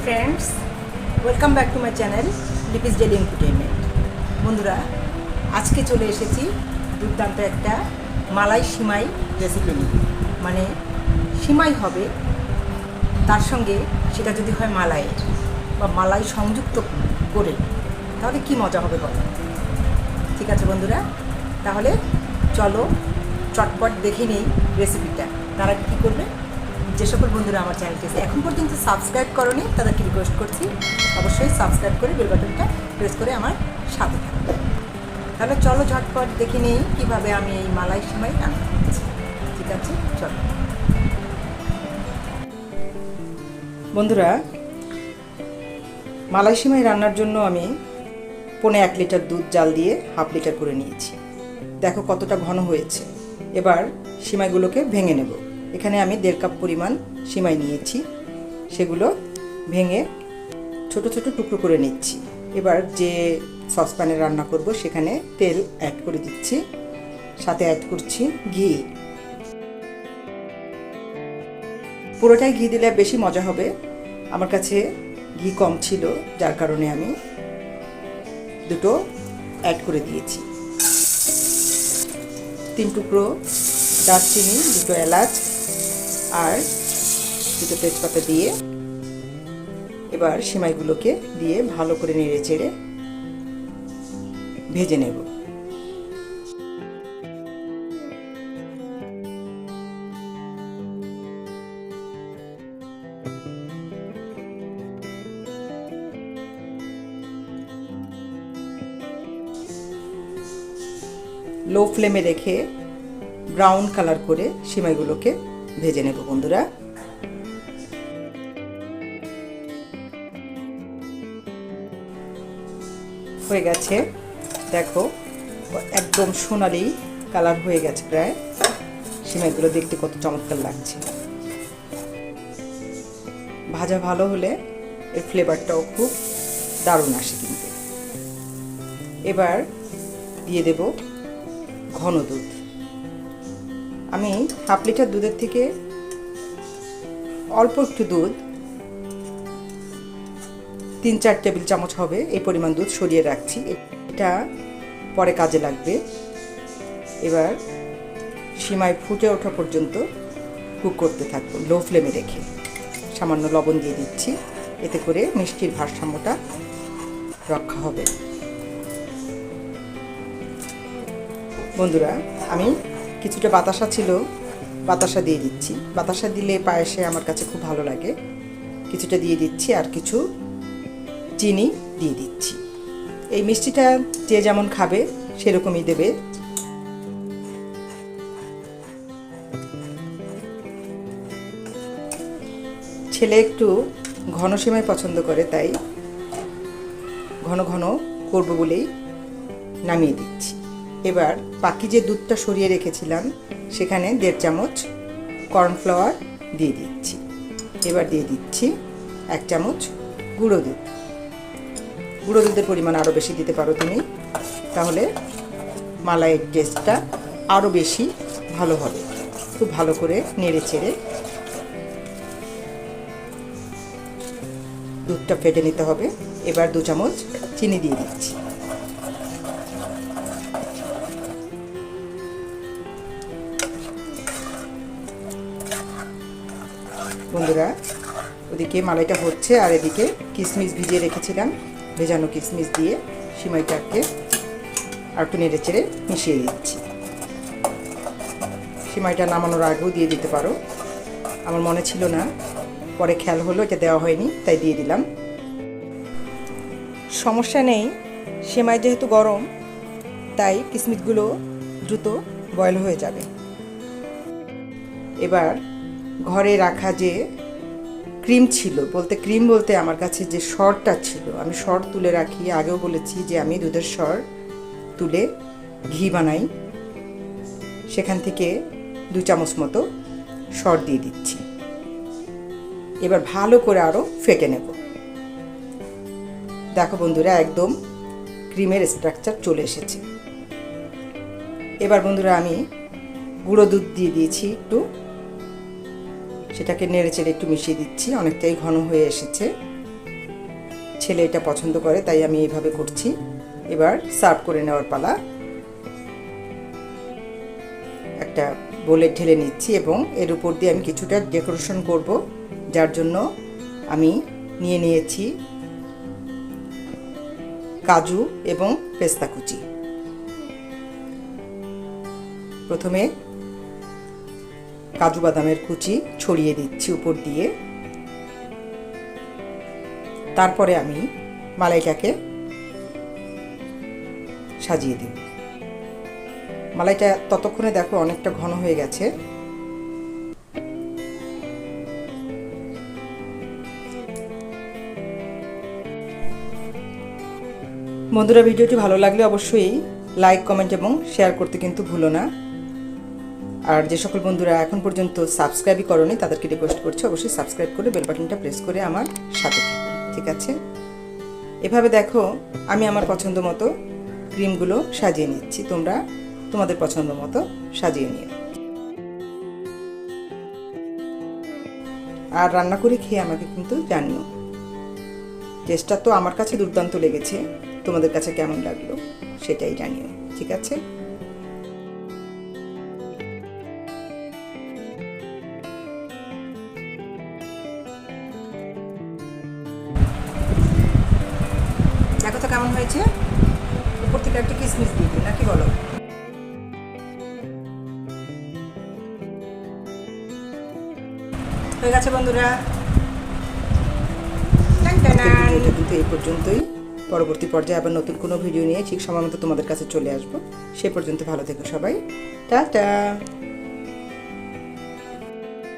Friends, welcome back to my channel Lipi's daily entertainment. বন্ধুরা, আজকে চলে এসেছি দুর্দান্ত একটা মালাই সিমাই রেসিপি নিয়ে। মানে সিমাই হবে, তার সঙ্গে সেটা যদি হয় মালাইয়ের বা মালাই সংযুক্ত করে, তাহলে কি মজা হবে বলো। ঠিক আছে বন্ধুরা, তাহলে চলো চটপট দেখে নেই রেসিপিটা। তারা কী করবে, যে সকল বন্ধুরা আমার চ্যানেলটি এখন পর্যন্ত সাবস্ক্রাইব করোনি তাদেরকে রিকোয়েস্ট করছি অবশ্যই সাবস্ক্রাইব করে বেল বাটনটা প্রেস করে আমার সাথে থাকবে। তাহলে চলো ঝটপট দেখে নেই কীভাবে আমি এই মালাই সিমাই রান্না করছি। ঠিক আছে, চলো বন্ধুরা। মালাই সিমাই রান্নার জন্য আমি 1.5 লিটার দুধ জাল দিয়ে 1/2 লিটার করে নিয়েছি। দেখো কতটা ঘন হয়েছে। এবার সিমাইগুলোকে ভেঙে নেব। এখানে আমি 1.5 কাপ পরিমাণ সিমাই নিয়েছি, সেগুলো ভেঙে ছোট ছোট টুকরো করে নিচ্ছি। এবার যে সসপ্যানে রান্না করব সেখানে তেল অ্যাড করে দিচ্ছি, সাথে অ্যাড করছি ঘি। পুরোটাই ঘি দিলে বেশি মজা হবে। আমার কাছে ঘি কম ছিল, যার কারণে আমি দুটো অ্যাড করে দিয়েছি। 3 টুকরো দারচিনি, 2টো এলাচ আর 2টো তেজপাতা দিয়ে এবার সিমাইগুলোকে দিয়ে ভালো করে নেড়ে চেড়ে ভেজে নেব। লো ফ্লেমে রেখে ব্রাউন কালার করে সিমাইগুলোকে ভেজে নেব বন্ধুরা। হয়ে গেছে, দেখো একদম সোনালি কালার হয়ে গেছে প্রায়। সিমাইগুলো দেখতে কত চমৎকার লাগছে। ভাজা ভালো হলে এর ফ্লেভারটাও খুব দারুণ আসে কিন্তু। এবার দিয়ে দেব ঘন দুধ। আমি 1/2 লিটার দুধের থেকে অল্প একটু দুধ, 3-4 টেবিল চামচ হবে এই পরিমাণ দুধ সরিয়ে রাখছি, এটা পরে কাজে লাগবে। এবার সিমাই ফুটে ওঠা পর্যন্ত কুক করতে থাকবো লো ফ্লেমে রেখে। সামান্য লবণ দিয়ে দিচ্ছি, এতে করে মিষ্টির ভারসাম্যটা রক্ষা হবে। বন্ধুরা, আমি কিছুটা বাতাসা ছিল, বাতাসা দিয়ে দিচ্ছি। বাতাসা দিলে পায়েসে আমার কাছে খুব ভালো লাগে। কিছুটা দিয়ে দিচ্ছি আর কিছু চিনি দিয়ে দিচ্ছি। এই মিষ্টিটা যে যেমন খাবে সেরকমই দেবে। ছেলে একটু ঘন সিমাই পছন্দ করে, তাই ঘন ঘন করব বলেই নামিয়ে দিচ্ছি। এবার বাকি যে দুধটা সরিয়ে রেখেছিলাম সেখানে 1.5 চামচ কর্নফ্লাওয়ার দিয়ে দিচ্ছি। এবার দিয়ে দিচ্ছি 1 চামচ গুঁড়ো দুধ। গুঁড়ো দুধের পরিমাণ আরও বেশি দিতে পারো তুমি, তাহলে মালাইয়ের টেস্টটা আরও বেশি ভালো হবে। খুব ভালো করে নেড়ে চেড়ে দুধটা ফেটে নিতে হবে। এবার 2 চামচ চিনি দিয়ে দিচ্ছি। বন্ধুরা, ওদিকে মালাইটা হচ্ছে আর এদিকে কিশমিশ ভিজিয়ে রেখেছিলাম, ভেজানো কিশমিশ দিয়ে সিমাইটাকে আর একটু নেড়ে চেড়ে মিশিয়ে দিচ্ছি। সিমাইটা নামানোর আগেও দিয়ে দিতে পারো, আমার মনে ছিল না, পরে খেয়াল হলো এটা দেওয়া হয়নি তাই দিয়ে দিলাম। সমস্যা নেই, সিমাই যেহেতু গরম তাই কিশমিশগুলো দ্রুত বয়েল হয়ে যাবে। এবার ঘরে রাখা যে ক্রিম ছিল, ক্রিম বলতে আমার কাছে যে সরটা ছিল, আমি সর তুলে রাখি। আগেও বলেছি যে আমি দুধের সর তুলে ঘি বানাই, সেখান থেকে 2 চামচ মতো সর দিয়ে দিচ্ছি। এবার ভালো করে আরও ফেটে নেব। দেখো বন্ধুরা, একদম ক্রিমের স্ট্রাকচার চলে এসেছে। এবার বন্ধুরা আমি গুঁড়ো দুধ দিয়ে দিয়েছি একটু, সেটাকে নেড়ে চেড়ে একটু মিশিয়ে দিচ্ছি। অনেকটাই ঘন হয়ে এসেছে। ছেলে এটা পছন্দ করে, তাই আমি এইভাবে করছি। এবার সার্ভ করে নেওয়ার পালা। একটা বোলে ঢেলে নিচ্ছি এবং এর উপর দিয়ে আমি কিছুটা ডেকোরেশন করব, যার জন্য আমি নিয়ে নিয়েছি কাজু এবং পেস্তা কুচি। প্রথমে কাজু বাদামের কুচি ছড়িয়ে দিচ্ছি উপর দিয়ে, তারপরে আমি মালাইটাকে সাজিয়ে দেব। মালাইটা ততক্ষণে দেখো অনেকটা ঘন হয়ে গেছে। বন্ধুরা, ভিডিওটি ভালো লাগলে অবশ্যই লাইক, কমেন্ট এবং শেয়ার করতে কিন্তু ভুলো না। আর যে সকল বন্ধুরা এখন পর্যন্ত সাবস্ক্রাইবই করোনি তাদেরকে রিকোয়েস্ট করছি অবশ্যই সাবস্ক্রাইব করে বেল বাটনটা প্রেস করে আমার সাথে থাকবেন, ঠিক আছে? এভাবে দেখো আমি আমার পছন্দ মতো ক্রিমগুলো সাজিয়ে নিচ্ছি, তোমরা তোমাদের পছন্দ মতো সাজিয়ে নিও। আর রান্না করে খেয়ে আমাকে কিন্তু জানিও। টেস্টটা তো আমার কাছে দুর্দান্ত লেগেছে, তোমাদের কাছে কেমন লাগলো সেটাই জানিও, ঠিক আছে? দেখো তো কেমন হয়েছে। উপর থেকে একটা কিসমিস দিয়ে দিই, নাকি বলো? হয়ে গেছে বন্ধুরা। ভিডিওটা এই পর্যন্তই। পরবর্তী পর্যায়ে আবার নতুন কোনো ভিডিও নিয়ে ঠিক সময় মতো তোমাদের কাছে চলে আসবো। সে পর্যন্ত ভালো থেকো সবাই। টাটা।